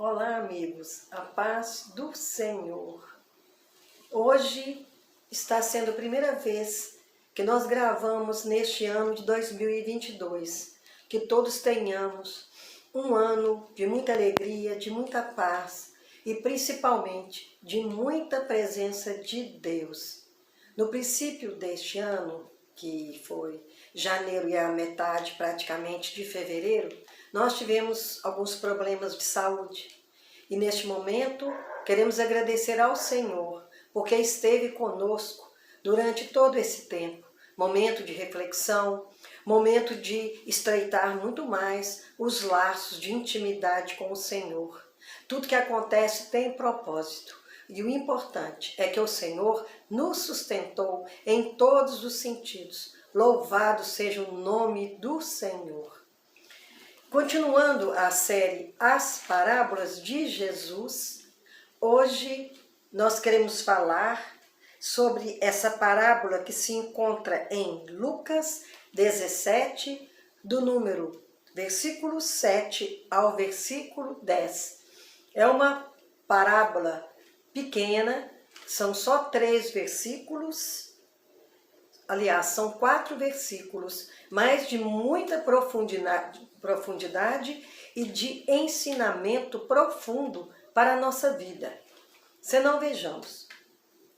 Olá, amigos, a paz do Senhor. Hoje está sendo a primeira vez que nós gravamos neste ano de 2022. Que todos tenhamos um ano de muita alegria, de muita paz e principalmente de muita presença de Deus. No princípio deste ano, que foi janeiro e a metade praticamente de fevereiro, nós tivemos alguns problemas de saúde. E neste momento queremos agradecer ao Senhor, porque esteve conosco durante todo esse tempo. Momento de reflexão, momento de estreitar muito mais os laços de intimidade com o Senhor. Tudo que acontece tem propósito. E o importante é que o Senhor nos sustentou em todos os sentidos. Louvado seja o nome do Senhor. Continuando a série As Parábolas de Jesus, hoje nós queremos falar sobre essa parábola que se encontra em Lucas 17, do versículo 7 ao versículo 10. É uma parábola pequena, são só 3 versículos. Aliás, são 4 versículos, mas de muita profundidade e de ensinamento profundo para a nossa vida. Senão vejamos.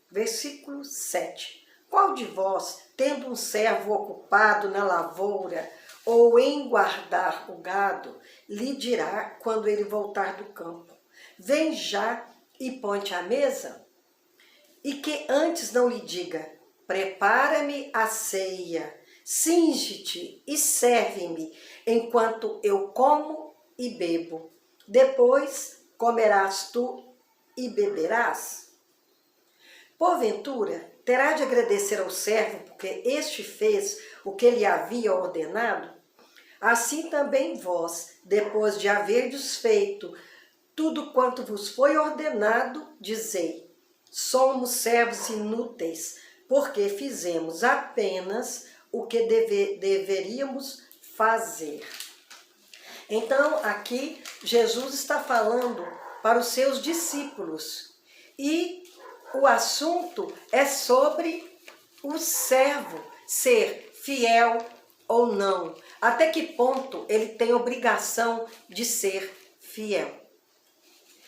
Versículo 7. Qual de vós, tendo um servo ocupado na lavoura ou em guardar o gado, lhe dirá quando ele voltar do campo: vem já e põe-te à mesa? E que antes não lhe diga: prepara-me a ceia, cinge-te e serve-me, enquanto eu como e bebo. Depois comerás tu e beberás? Porventura, terá de agradecer ao servo, porque este fez o que lhe havia ordenado? Assim também vós, depois de haverdes feito tudo quanto vos foi ordenado, dizei: somos servos inúteis, porque fizemos apenas o que deveríamos fazer. Então, aqui, Jesus está falando para os seus discípulos. E o assunto é sobre o servo ser fiel ou não. Até que ponto ele tem obrigação de ser fiel.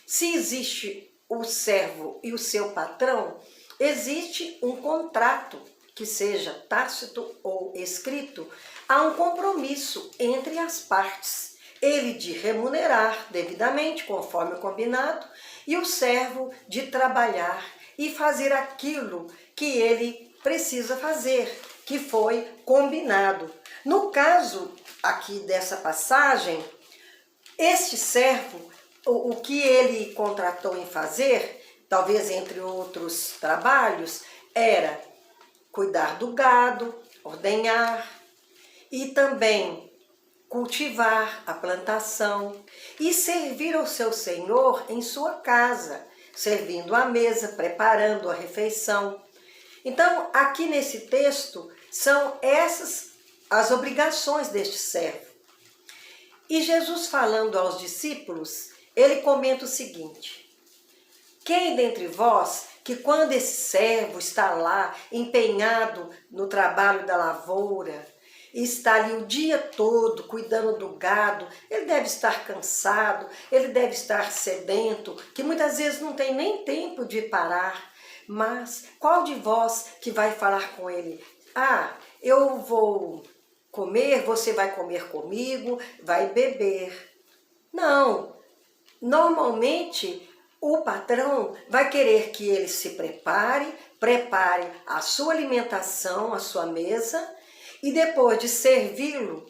Se existe o servo e o seu patrão, existe um contrato, que seja tácito ou escrito, há um compromisso entre as partes. Ele de remunerar devidamente, conforme o combinado, e o servo de trabalhar e fazer aquilo que ele precisa fazer, que foi combinado. No caso aqui dessa passagem, este servo, o que ele contratou em fazer, talvez entre outros trabalhos, era cuidar do gado, ordenhar e também cultivar a plantação e servir ao seu senhor em sua casa, servindo à mesa, preparando a refeição. Então, aqui nesse texto, são essas as obrigações deste servo. E Jesus, falando aos discípulos, ele comenta o seguinte: quem dentre vós, que quando esse servo está lá empenhado no trabalho da lavoura, está ali o dia todo cuidando do gado, ele deve estar cansado, ele deve estar sedento, que muitas vezes não tem nem tempo de parar. Mas qual de vós que vai falar com ele: ah, eu vou comer, você vai comer comigo, vai beber? Não. Normalmente, o patrão vai querer que ele se prepare a sua alimentação, a sua mesa, e depois de servi-lo,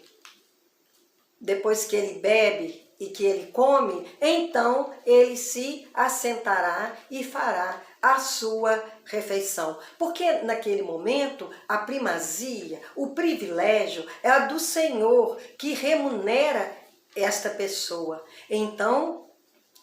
depois que ele bebe e que ele come, então ele se assentará e fará a sua refeição. Porque naquele momento, a primazia, o privilégio é a do Senhor, que remunera esta pessoa. Então,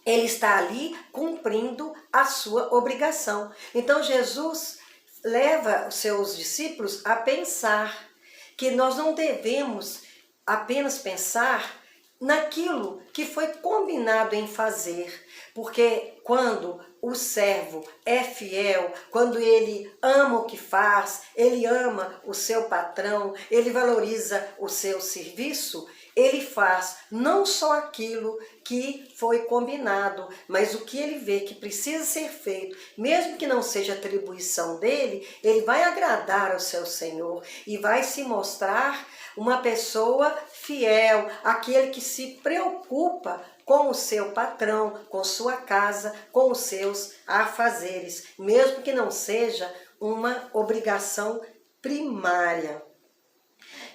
ele está ali cumprindo a sua obrigação. Então, Jesus leva os seus discípulos a pensar que nós não devemos apenas pensar naquilo que foi combinado em fazer. Porque quando o servo é fiel, quando ele ama o que faz, ele ama o seu patrão, ele valoriza o seu serviço, ele faz não só aquilo que foi combinado, mas o que ele vê que precisa ser feito, mesmo que não seja atribuição dele, ele vai agradar ao seu Senhor e vai se mostrar uma pessoa fiel, aquele que se preocupa com o seu patrão, com sua casa, com os seus afazeres, mesmo que não seja uma obrigação primária.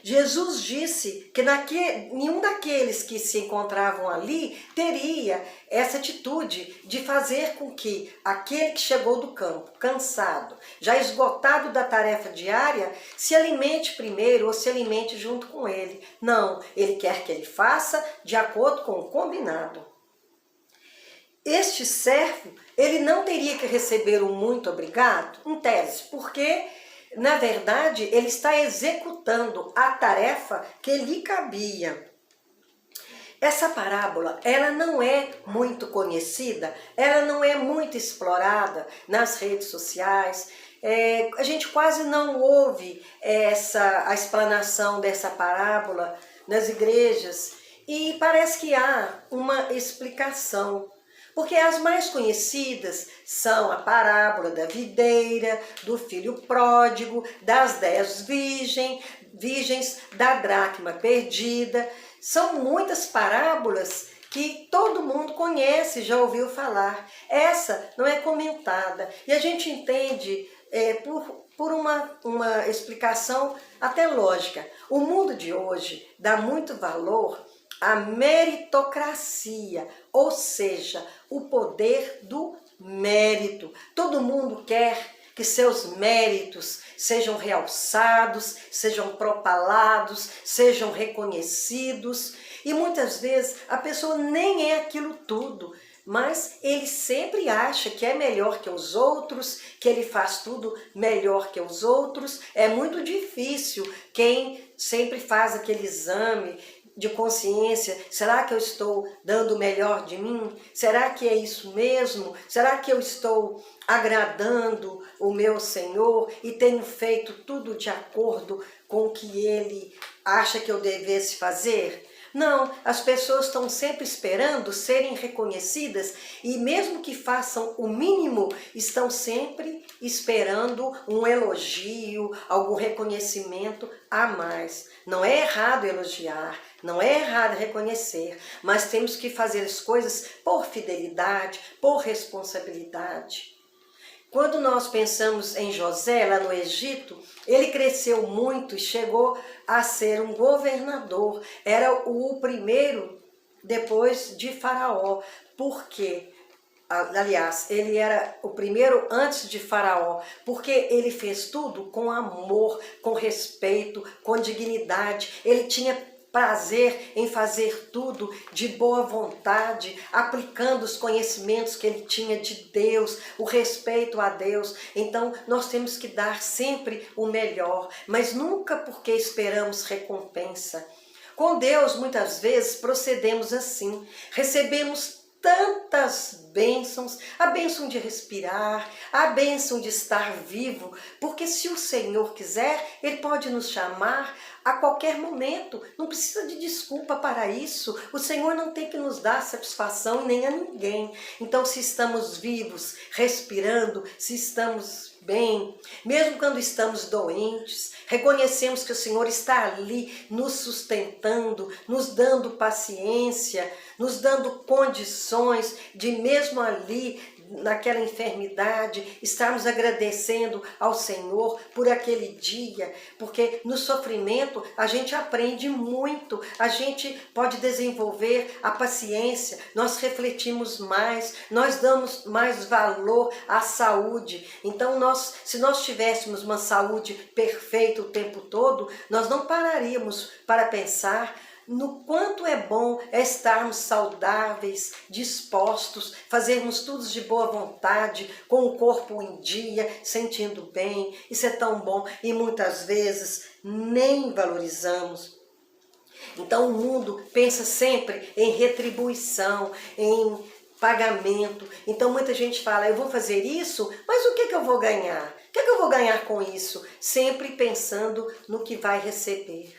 Jesus disse que nenhum daqueles que se encontravam ali teria essa atitude de fazer com que aquele que chegou do campo, cansado, já esgotado da tarefa diária, se alimente primeiro ou se alimente junto com ele. Não, ele quer que ele faça de acordo com o combinado. Este servo, ele não teria que receber um muito obrigado, em tese, porque na verdade, ele está executando a tarefa que lhe cabia. Essa parábola, ela não é muito conhecida, ela não é muito explorada nas redes sociais. A gente quase não ouve a explanação dessa parábola nas igrejas e parece que há uma explicação. Porque as mais conhecidas são a parábola da videira, do filho pródigo, das 10 virgens, da dracma perdida. São muitas parábolas que todo mundo conhece, já ouviu falar. Essa não é comentada. E a gente entende por uma explicação até lógica. O mundo de hoje dá muito valor a meritocracia, ou seja, o poder do mérito. Todo mundo quer que seus méritos sejam realçados, sejam propalados, sejam reconhecidos. E muitas vezes a pessoa nem é aquilo tudo, mas ele sempre acha que é melhor que os outros, que ele faz tudo melhor que os outros. É muito difícil quem sempre faz aquele exame de consciência. Será que eu estou dando o melhor de mim? Será que é isso mesmo? Será que eu estou agradando o meu Senhor e tenho feito tudo de acordo com o que Ele acha que eu devesse fazer? Não, as pessoas estão sempre esperando serem reconhecidas e mesmo que façam o mínimo, estão sempre esperando um elogio, algum reconhecimento a mais. Não é errado elogiar, não é errado reconhecer, mas temos que fazer as coisas por fidelidade, por responsabilidade. Quando nós pensamos em José, lá no Egito, ele cresceu muito e chegou a ser um governador. Era o primeiro depois de Faraó. Por quê? Aliás, ele era o primeiro antes de Faraó, porque ele fez tudo com amor, com respeito, com dignidade. Ele tinha prazer em fazer tudo de boa vontade, aplicando os conhecimentos que ele tinha de Deus, o respeito a Deus. Então, nós temos que dar sempre o melhor, mas nunca porque esperamos recompensa. Com Deus, muitas vezes, procedemos assim, recebemos tantas bênçãos, a bênção de respirar, a bênção de estar vivo, porque se o Senhor quiser, Ele pode nos chamar a qualquer momento, não precisa de desculpa para isso, o Senhor não tem que nos dar satisfação e nem a ninguém. Então, se estamos vivos, respirando, se estamos bem, mesmo quando estamos doentes, reconhecemos que o Senhor está ali nos sustentando, nos dando paciência, nos dando condições de mesmo ali, naquela enfermidade, estarmos agradecendo ao Senhor por aquele dia, porque no sofrimento a gente aprende muito, a gente pode desenvolver a paciência, nós refletimos mais, nós damos mais valor à saúde. Então, se nós tivéssemos uma saúde perfeita o tempo todo, nós não pararíamos para pensar no quanto é bom estarmos saudáveis, dispostos, fazermos tudo de boa vontade, com o corpo em dia, sentindo bem. Isso é tão bom e muitas vezes nem valorizamos. Então o mundo pensa sempre em retribuição, em pagamento. Então muita gente fala, eu vou fazer isso, mas o que que eu vou ganhar? O que que eu vou ganhar com isso? Sempre pensando no que vai receber.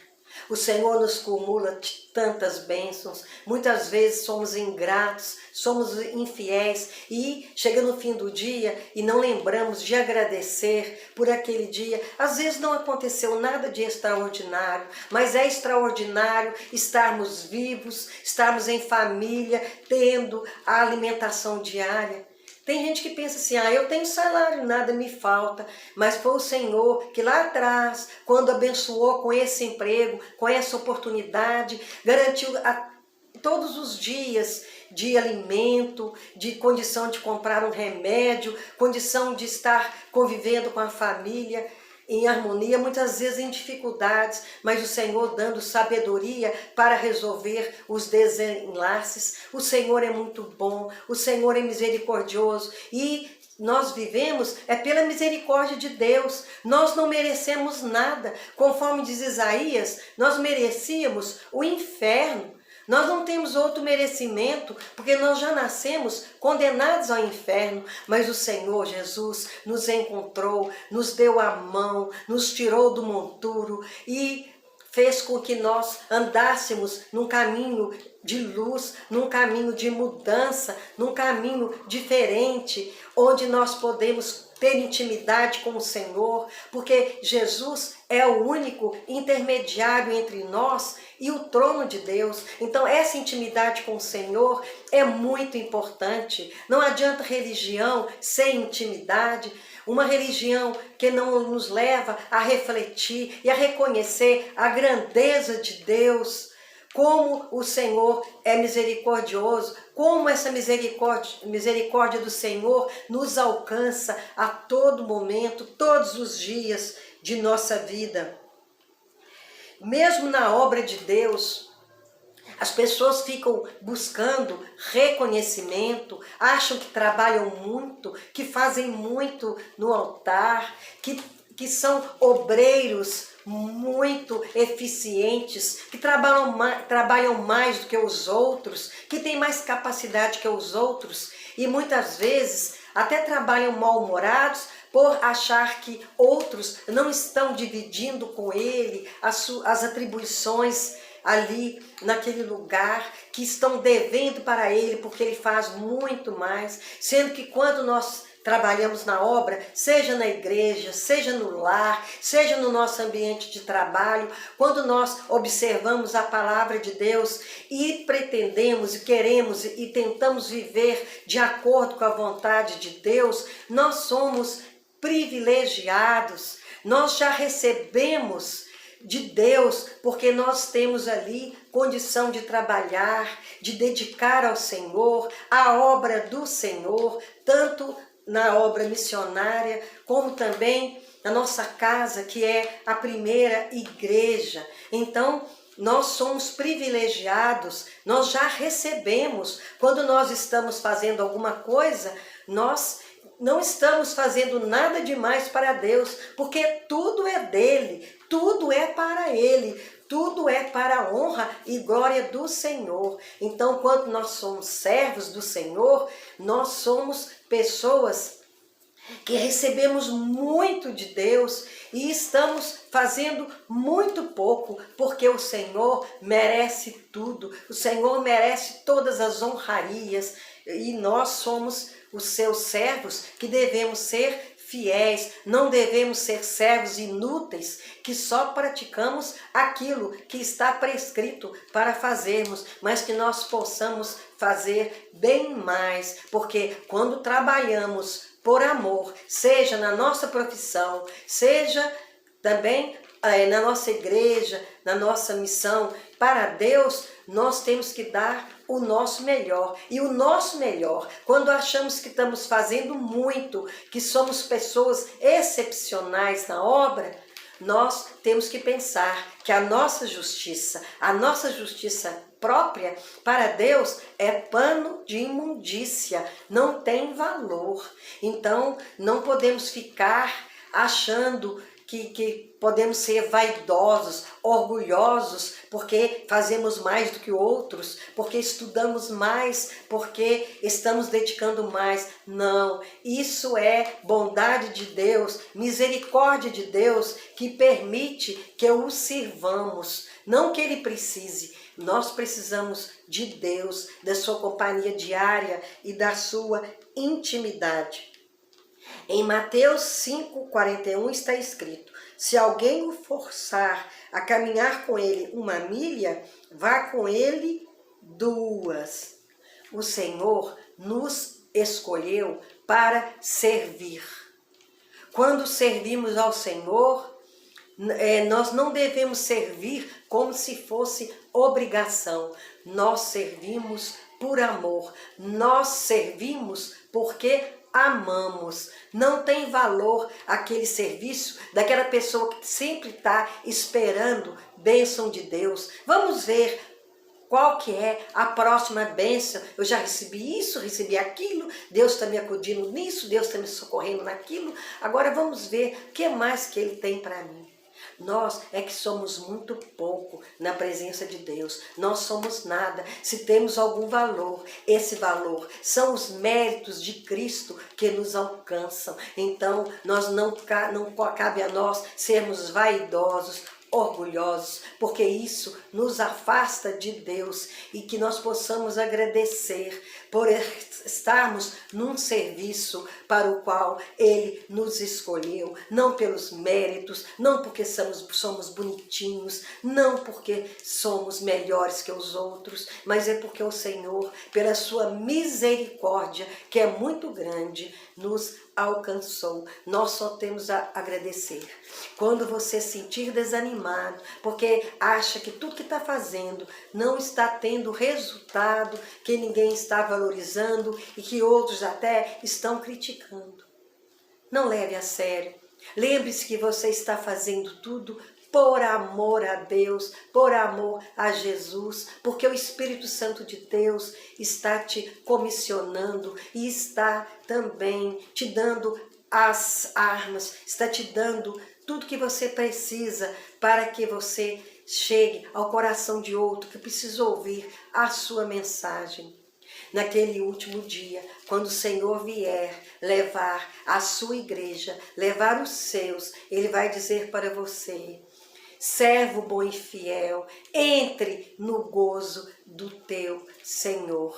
O Senhor nos cumula de tantas bênçãos, muitas vezes somos ingratos, somos infiéis e chega no fim do dia e não lembramos de agradecer por aquele dia. Às vezes não aconteceu nada de extraordinário, mas é extraordinário estarmos vivos, estarmos em família, tendo a alimentação diária. Tem gente que pensa assim, eu tenho salário, nada me falta, mas foi o Senhor que lá atrás, quando abençoou com esse emprego, com essa oportunidade, garantiu todos os dias de alimento, de condição de comprar um remédio, condição de estar convivendo com a família, em harmonia, muitas vezes em dificuldades, mas o Senhor dando sabedoria para resolver os desenlaces. O Senhor é muito bom, o Senhor é misericordioso e nós vivemos pela misericórdia de Deus. Nós não merecemos nada. Conforme diz Isaías, nós merecíamos o inferno. Nós não temos outro merecimento, porque nós já nascemos condenados ao inferno, mas o Senhor Jesus nos encontrou, nos deu a mão, nos tirou do monturo e fez com que nós andássemos num caminho de luz, num caminho de mudança, num caminho diferente, onde nós podemos ter intimidade com o Senhor, porque Jesus é o único intermediário entre nós e o trono de Deus. Então essa intimidade com o Senhor é muito importante. Não adianta religião sem intimidade, uma religião que não nos leva a refletir e a reconhecer a grandeza de Deus, como o Senhor é misericordioso, como essa misericórdia do Senhor nos alcança a todo momento, todos os dias de nossa vida. Mesmo na obra de Deus, as pessoas ficam buscando reconhecimento, acham que trabalham muito, que fazem muito no altar, que são obreiros muito eficientes, que trabalham mais do que os outros, que têm mais capacidade que os outros e muitas vezes até trabalham mal-humorados por achar que outros não estão dividindo com ele as atribuições ali naquele lugar, que estão devendo para ele porque ele faz muito mais, sendo que quando nós trabalhamos na obra, seja na igreja, seja no lar, seja no nosso ambiente de trabalho, quando nós observamos a palavra de Deus e pretendemos e queremos e tentamos viver de acordo com a vontade de Deus, nós somos privilegiados, nós já recebemos de Deus, porque nós temos ali condição de trabalhar, de dedicar ao Senhor, a obra do Senhor, tanto na obra missionária, como também na nossa casa, que é a primeira igreja. Então, nós somos privilegiados, nós já recebemos. Quando nós estamos fazendo alguma coisa, nós não estamos fazendo nada demais para Deus, porque tudo é dele, tudo é para ele, tudo é para a honra e glória do Senhor. Então, quando nós somos servos do Senhor, nós somos pessoas que recebemos muito de Deus e estamos fazendo muito pouco, porque o Senhor merece tudo, o Senhor merece todas as honrarias e nós somos os seus servos que devemos ser fiéis, não devemos ser servos inúteis que só praticamos aquilo que está prescrito para fazermos, mas que nós possamos fazer bem mais, porque quando trabalhamos por amor, seja na nossa profissão, seja também na nossa igreja, na nossa missão, para Deus, nós temos que dar o nosso melhor. E o nosso melhor, quando achamos que estamos fazendo muito, que somos pessoas excepcionais na obra, nós temos que pensar que a nossa justiça própria para Deus é pano de imundícia, não tem valor. Então, não podemos ficar achando que podemos ser vaidosos, orgulhosos, porque fazemos mais do que outros, porque estudamos mais, porque estamos dedicando mais. Não, isso é bondade de Deus, misericórdia de Deus, que permite que o sirvamos, não que Ele precise. Nós precisamos de Deus, da sua companhia diária e da sua intimidade. Em Mateus 5,41 está escrito: se alguém o forçar a caminhar com ele 1 milha, vá com ele 2. O Senhor nos escolheu para servir. Quando servimos ao Senhor, nós não devemos servir como se fosse obrigação. Nós servimos por amor. Nós servimos porque amamos. Não tem valor aquele serviço daquela pessoa que sempre está esperando bênção de Deus. Vamos ver qual que é a próxima bênção. Eu já recebi isso, recebi aquilo, Deus está me acudindo nisso, Deus está me socorrendo naquilo. Agora vamos ver o que mais que Ele tem para mim. Nós é que somos muito pouco na presença de Deus. Nós somos nada. Se temos algum valor, esse valor são os méritos de Cristo que nos alcançam. Então, não cabe a nós sermos vaidosos, orgulhosos, porque isso nos afasta de Deus, e que nós possamos agradecer por estarmos num serviço para o qual Ele nos escolheu, não pelos méritos, não porque somos bonitinhos, não porque somos melhores que os outros, mas é porque o Senhor, pela sua misericórdia, que é muito grande, nos alcançou. Nós só temos a agradecer. Quando você sentir desanimado, porque acha que tudo que está fazendo não está tendo resultado, que ninguém está valorizando e que outros até estão criticando, não leve a sério. Lembre-se que você está fazendo tudo por amor a Deus, por amor a Jesus, porque o Espírito Santo de Deus está te comissionando e está também te dando as armas, está te dando tudo que você precisa para que você chegue ao coração de outro que precisa ouvir a sua mensagem. Naquele último dia, quando o Senhor vier levar a sua igreja, levar os seus, Ele vai dizer para você: servo bom e fiel, entre no gozo do teu Senhor.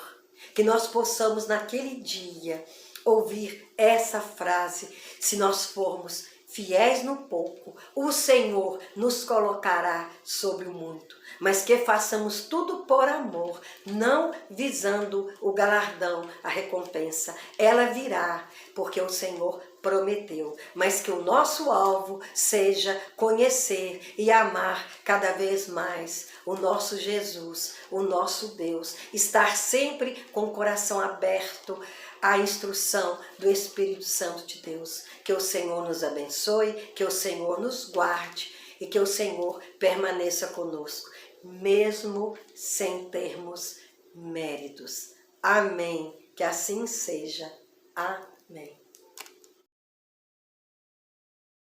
Que nós possamos naquele dia ouvir essa frase: se nós formos fiéis no pouco, o Senhor nos colocará sobre o muito. Mas que façamos tudo por amor, não visando o galardão, a recompensa. Ela virá, porque o Senhor prometeu. Mas que o nosso alvo seja conhecer e amar cada vez mais o nosso Jesus, o nosso Deus. Estar sempre com o coração aberto à instrução do Espírito Santo de Deus. Que o Senhor nos abençoe, que o Senhor nos guarde e que o Senhor permaneça conosco, mesmo sem termos méritos. Amém. Que assim seja. Amém.